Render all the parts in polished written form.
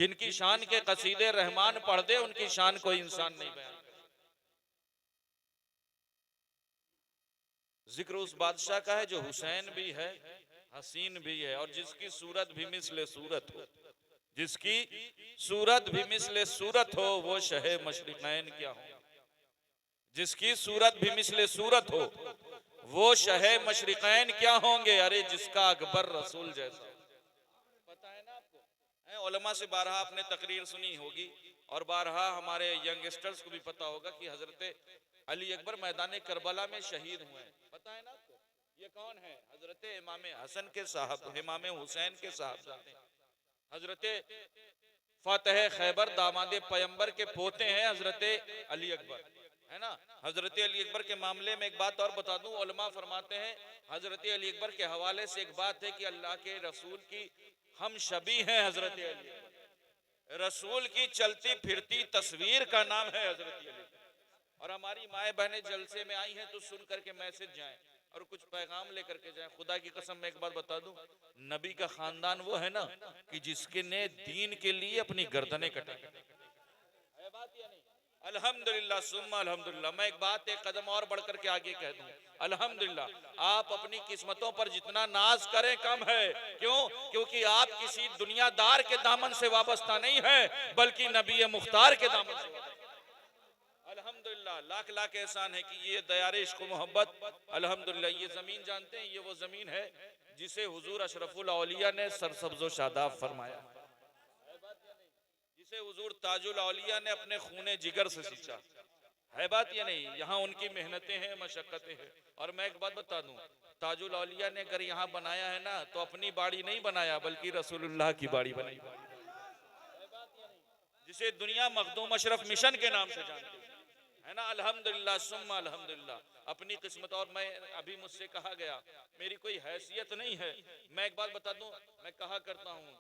जिनकी शान के कसीदे रहमान पढ़ दे उनकी शान कोई इंसान नहीं बयान। जिक्र उस बादशाह का है जो हुसैन भी है, हसीन भी है, और जिसकी सूरत भी मिस्ले सूरत हो, जिसकी सूरत भी मिस्ले सूरत हो, वो शहे मशरिकैन क्या हो। जिसकी सूरत भी मिस्ले सूरत हो, वो शहे मशरिकैन क्या होंगे। अरे जिसका अकबर रसूल जैसा। पता है ना आपको, उलमा से बारहा आपने तकरीर सुनी होगी और बारहा हमारे यंगस्टर्स को भी पता होगा कि हजरत अली अकबर मैदान करबला में शहीद हुए हैं। पता है ना आपको, ये कौन है? हजरत इमाम हसन के साहब, इमाम हुसैन के साहब, हजरत फतेह खैबर दामाद पैगंबर के पोते हैं हजरत अली अकबर, है ना। हजरत अली अकबर के मामले में एक बात और बता दूं, उलमा फरमाते हैं हजरत अली अकबर के हवाले से एक बात है कि अल्लाह के रसूल की हम शबी हैं। हजरत अली रसूल की चलती फिरती तस्वीर का नाम है हजरत अली। और हमारी माए बहनें जलसे में आई हैं तो सुन करके मैसेज जाएं और कुछ पैगाम लेकर के जाएं। खुदा की कसम मैं एक बात बता दूं, नबी का खानदान वो है ना कि जिसके ने दीन के लिए अपनी गर्दनें कटाई है। बात ये नहीं। अल्हम्दुलिल्लाह सुम्मा अल्हम्दुलिल्लाह। मैं एक बात एक कदम और बढ़कर के आगे कह दूं, अल्हम्दुलिल्लाह आप अपनी किस्मतों पर जितना नाज करें कम है। क्यों? क्योंकि आप किसी दुनियादार के दामन से वाबस्ता नहीं है, बल्कि नबी मुख्तार के दामन से। अल्हम्दुलिल्लाह लाख लाख एहसान है कि ये दयार इश्क मोहब्बत, अल्हम्दुलिल्लाह ये जमीन जानते हैं, ये वो जमीन है जिसे हुजूर अशरफुल औलिया ने सरसब्ज़ो शादाब फरमाया, जिसे हुजूर ताजुल औलिया ने अपने खूने जिगर से सींचा है। बात ये नहीं, यहाँ उनकी मेहनतें हैं, मशक्कतें हैं। और मैं एक बात बता दूं, ताजुल औलिया ने अगर यहाँ बनाया है ना तो अपनी बाड़ी नहीं बनाया बल्कि रसूलुल्लाह की बाड़ी बनाई, जिसे दुनिया मखदूम अशरफ मिशन के नाम से जानती है ना। अल्हम्दुलिल्लाह सुम्मा अल्हम्दुलिल्लाह अपनी किस्मत। और मैं अभी मुझसे कहा गया मेरी कोई हैसियत नहीं है, मैं एक बात बता दूं, मैं कहा करता हूं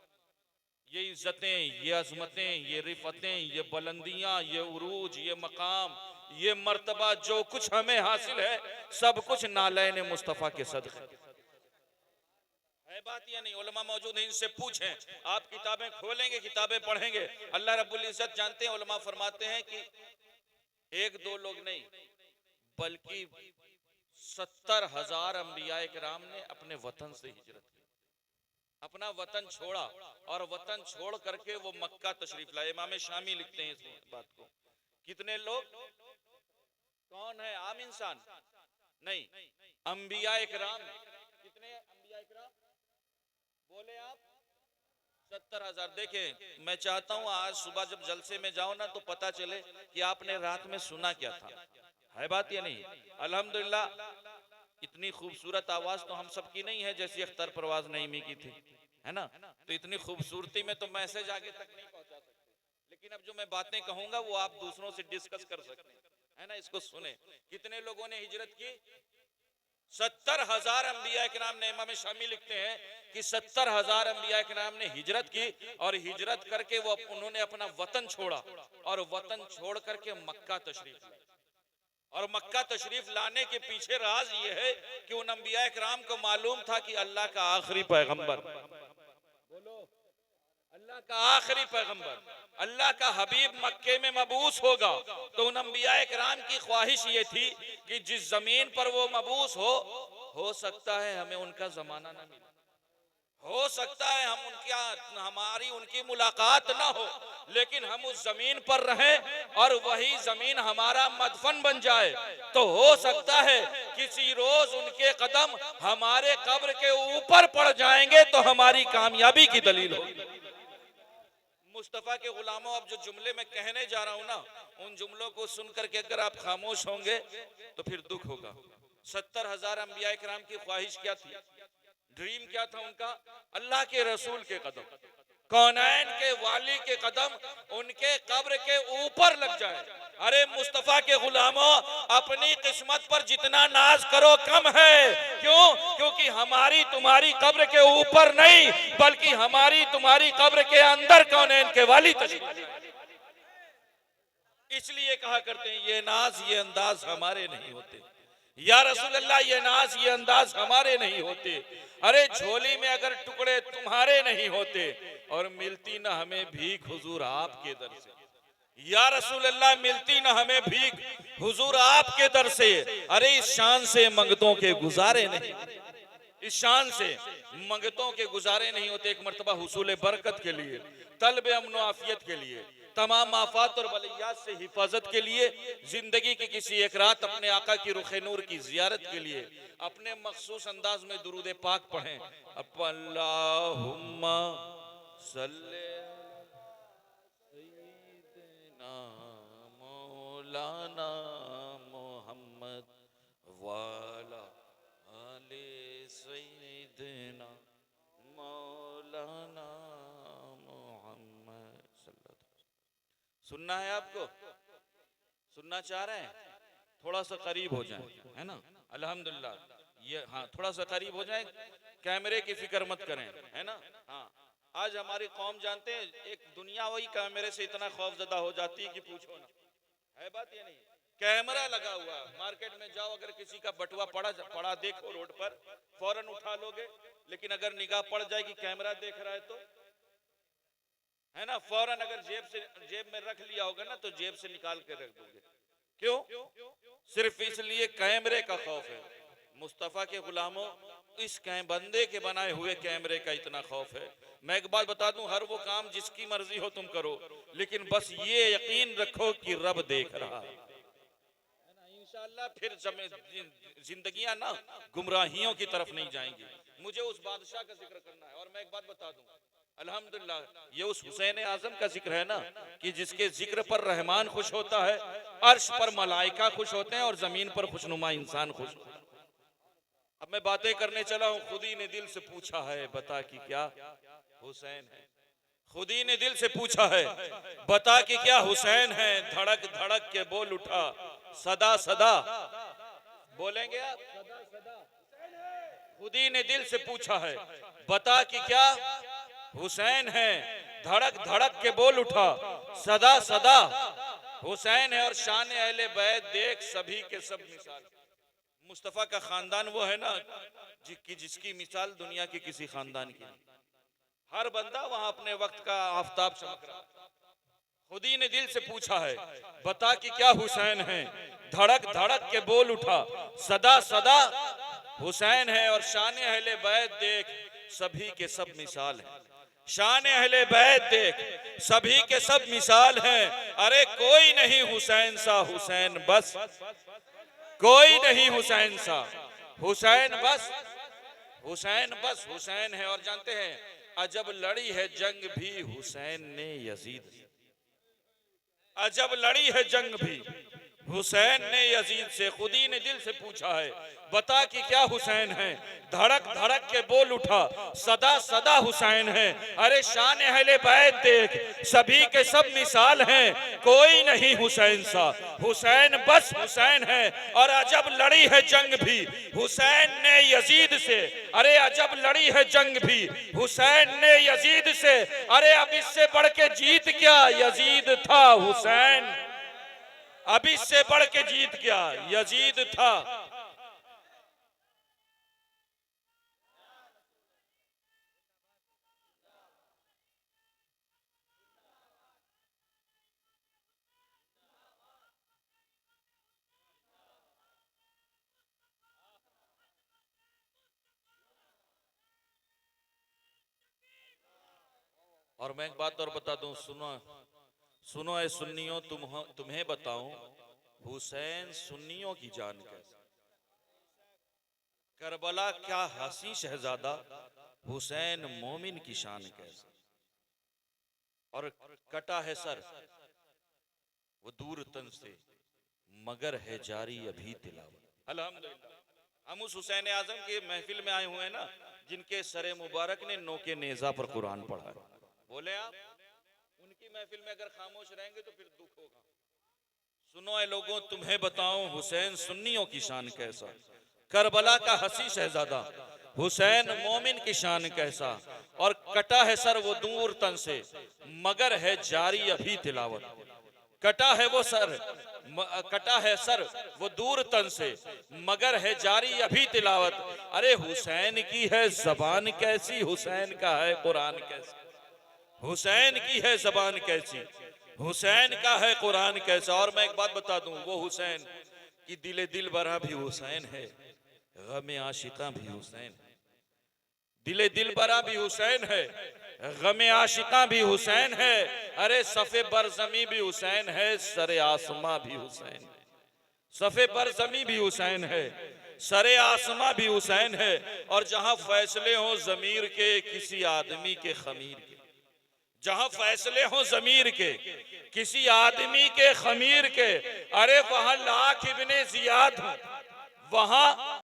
ये इज्जतें, ये अजमतें, ये रिफतें, ये बुलंदियां, ये उरूज, ये मकाम, ये मर्तबा जो कुछ हमें हासिल है सब कुछ नालैन मुस्तफ़ा के सदक़े है। बात ये नहीं, उलमा मौजूद हैं, इनसे पूछें। आप किताबें खोलेंगे, किताबें पढ़ेंगे, अल्लाह रब्बुल इज्जत जानते हैं, उलमा फरमाते हैं कि एक दो लोग नहीं बल्कि 70,000 अंबिया किराम ने अपने वतन से हिजरत की, अपना वतन छोड़ा और वतन छोड़ करके वो मक्का तशरीफ लाए। इमाम शामी लिखते हैं इस बात को। कितने लोग? कौन है? आम इंसान नहीं, अंबिया किराम। कितने अंबिया किराम बोले आप? 70,000। देखें मैं चाहता हूं आज सुबह जब जलसे में जाओ ना तो पता चले कि आपने रात में सुना क्या था, है बात ये नहीं। अल्हम्दुलिल्लाह इतनी खूबसूरत आवाज तो हम सबकी नहीं है जैसी अख्तर परवाज नईमी की थी, है ना। तो इतनी खूबसूरती में तो मैसेज आगे तक नहीं पहुंचा सकते, लेकिन अब जो मैं बातें कहूंगा वो आप दूसरों से डिस्कस कर सकते हैं, है ना। इसको सुने। कितने लोगों ने हिजरत की? 70,000 अंबिया के नाम ने। इमाम शामी लिखते हैं कि 70,000 अंबिया के नाम ने हिजरत की और हिजरत करके वो उन्होंने अपना वतन छोड़ा और वतन छोड़ करके मक्का तशरीफ लाए। और मक्का तशरीफ लाने के पीछे राज ये है कि उन अंबिया किराम को मालूम था कि अल्लाह का आखिरी पैगंबर, बोलो अल्लाह का आखिरी पैगंबर, अल्लाह का हबीब मक्के में मबूस होगा। तो उन अंबिया किराम की ख्वाहिश ये थी कि जिस जमीन पर वो मबूस हो सकता है हमें उनका जमाना न मिले, हो सकता है हमारी उनकी मुलाकात ना हो, लेकिन हम उस जमीन पर रहें और वही जमीन हमारा मदफन बन जाए। तो हो सकता है किसी रोज उनके कदम हमारे कब्र के ऊपर पड़ जाएंगे तो हमारी कामयाबी की दलील होगी। मुस्तफा के गुलामों, अब जो जुमले में कहने जा रहा हूं ना, उन जुमलों को सुनकर के अगर आप खामोश होंगे तो फिर दुख होगा। 70,000 अंबिया किराम की ख्वाहिश क्या थी? ड्रीम क्या था उनका? अल्लाह के रसूल के कदम, कौनैन के वाली के कदम उनके कब्र के ऊपर लग जाए। अरे मुस्तफा के गुलामों, अपनी किस्मत पर जितना नाज करो कम है। क्यों? क्योंकि हमारी तुम्हारी कब्र के ऊपर नहीं बल्कि हमारी तुम्हारी कब्र के अंदर कौनैन के वाली तशरीफ। इसलिए कहा करते हैं ये नाज ये अंदाज हमारे नहीं होते, या रसूल अल्लाह ये नाज ये अंदाज हमारे नहीं होते, अरे झोली में अगर टुकड़े तुम्हारे नहीं होते, और मिलती ना हमें भीख हुजूर आपके दर से। या रसूल अल्लाह मिलती ना हमें भीख हुजूर आपके दर से, अरे इस शान से मंगतों के गुजारे नहीं, इस शान से मंगतों के गुजारे नहीं होते। एक मर्तबा हुसूल बरकत के लिए, तलब अमन आफियत के लिए, तमाम आफात और बलियात से हिफाजत के लिए, जिंदगी की किसी एक रात अपने आका की रुखे नूर की जियारत के लिए अपने मखसूस अंदाज में दुरूद पाक पढ़ें। अल्लाहुम्मा सल्ले सय्यिदना मौलाना मोहम्मद वाला आले सय्यिदना मौलाना मोहम्मद सल्लल्लाहु अलैहि वसल्लम। सुनना है आपको? सुनना चाह रहे हैं? थोड़ा सा करीब हो जाए, है ना? अल्हम्दुलिल्लाह, ये हाँ थोड़ा सा करीब हो जाए, कैमरे की फिक्र मत करें, है ना? हाँ, आज हमारी कौम जानते हैं, एक दुनिया वही कैमरे से इतना खौफजदा हो जाती है कि पूछो ना। है बात ये नहीं? कैमरा लगा हुआ, मार्केट में जाओ, अगर किसी का बटुआ पड़ा देखो रोड पर, फौरन उठा लोगे, लेकिन अगर निगाह पड़ जाएगी कैमरा देख रहा है तो, है ना, फौरन अगर जेब में रख लिया होगा ना तो जेब से निकाल के रख दोगे। क्यों? सिर्फ इसलिए कैमरे का खौफ है। मुस्तफा के गुलामों, इस बंदे के बनाए हुए कैमरे का इतना खौफ है। मैं एक बात बता दूं, हर वो काम जिसकी मर्जी हो तुम करो, लेकिन बस ये यकीन रखो कि रब देख रहा है। इंशाअल्लाह फिर जिंदगियां ना गुमराहियों की तरफ नहीं जाएंगी। मुझे उस बादशाह का जिक्र करना है, और मैं एक बात बता दूं, अल्हम्दुलिल्लाह ये उस हुसैन आजम का जिक्र है ना, कि जिसके जिक्र पर रहमान खुश होता है, अर्श पर मलाइका खुश होते हैं, और जमीन पर खुशनुमा इंसान खुश होता है। अब मैं बातें करने चला हूं, खुद ही ने दिल से पूछा है, बता कि क्या हुसैन है। खुद ही ने दिल से पूछा है, बता कि क्या हुसैन है। धड़क धड़क के बोल उठा, सदा सदा बोलेंगे आप, खुद ही ने दिल से पूछा है, बता कि क्या हुसैन है। धड़क धड़क के बोल उठा, सदा सदा हुसैन है। और शान अहले बैत देख सभी के सब मिसाल। मुस्तफा का खानदान वो है ना जिसकी मिसाल दुनिया के किसी खानदान की नहीं। हर बंदा वहां अपने वक्त का आफताब चमक रहा। खुद ही ने दिल से पूछा है, बता कि क्या हुसैन है। धड़क धड़क के बोल उठा, सदा सदा हुसैन है। और शान अहले बैत देख सभी के सब मिसाल है। शान अहले बैत देख सभी के सब मिसाल हैं। अरे कोई नहीं हुसैन सा, हुसैन बस, कोई नहीं हुसैन सा, हुसैन बस, हुसैन बस हुसैन है। और जानते हैं, अजब लड़ी है जंग भी हुसैन ने यजीद से। अजब लड़ी है जंग भी हुसैन ने यजीद से। खुद ही ने दिल से पूछा है, बता कि क्या हुसैन है। धड़क धड़क के बोल उठा, सदा सदा हुसैन है। अरे शान अहले बैत देख सभी के सब मिसाल हैं। कोई नहीं हुसैन सा, हुसैन बस हुसैन है। और अजब लड़ी है जंग भी हुसैन ने यजीद से। अरे अजब लड़ी है जंग भी हुसैन ने यजीद से। अरे अब इससे बढ़ के जीत क्या, यजीद था हुसैन। अब इससे बढ़ के जीत क्या, यजीद था। और मैं एक बात और बता दूं, सुनो सुनो ऐ सुन्नियों, तुम्हें बताऊं हुसैन सुन्नियों की जान कैसे। करबला क्या हसी शहजादा, हुसैन मोमिन की शान कैसे। और कटा है सर वो दूर तन से, मगर है जारी अभी तिलावत। अल्हम्दुलिल्लाह हम उस हुसैन आजम के महफिल में आए हुए हैं ना, जिनके सरे मुबारक ने नोके नेजा पर कुरान पढ़ा है। बोले आप, उनकी महफिल में अगर खामोश रहेंगे तो फिर दुख होगा। सुनो ऐ लोगों, तुम्हें बताऊं हुसैन सुन्नियों की शान कैसा। करबला का हसी शहजादा हुसैन मोमिन की शान कैसा। और कटा है सर वो दूर तन से, मगर है जारी अभी तिलावत। कटा है वो सर कटा है सर वो दूर तन से, मगर है जारी अभी तिलावत। अरे हुसैन की है जबान कैसी, हुसैन का है कुरान कैसा। हुसैन की है जबान कैसी, हुसैन का है कुरान कैसा। और मैं एक बात बता दूं, वो हुसैन की दिल बरा भी हुसैन है, गम आशिका भी हुसैन है। दिल बरा भी हुसैन है, गम आशिका भी हुसैन है। अरे सफ़े बरज़मी भी हुसैन है, सरे आसमां भी हुसैन है। सफ़े बरज़मी भी हुसैन है, सरे आसमां भी हुसैन है। और जहां फैसले हो ज़मीर के किसी आदमी के खमीर के, जहां फैसले हो ज़मीर के किसी आदमी के खमीर के, अरे वहां लाख इब्ने जियाद हो, वहां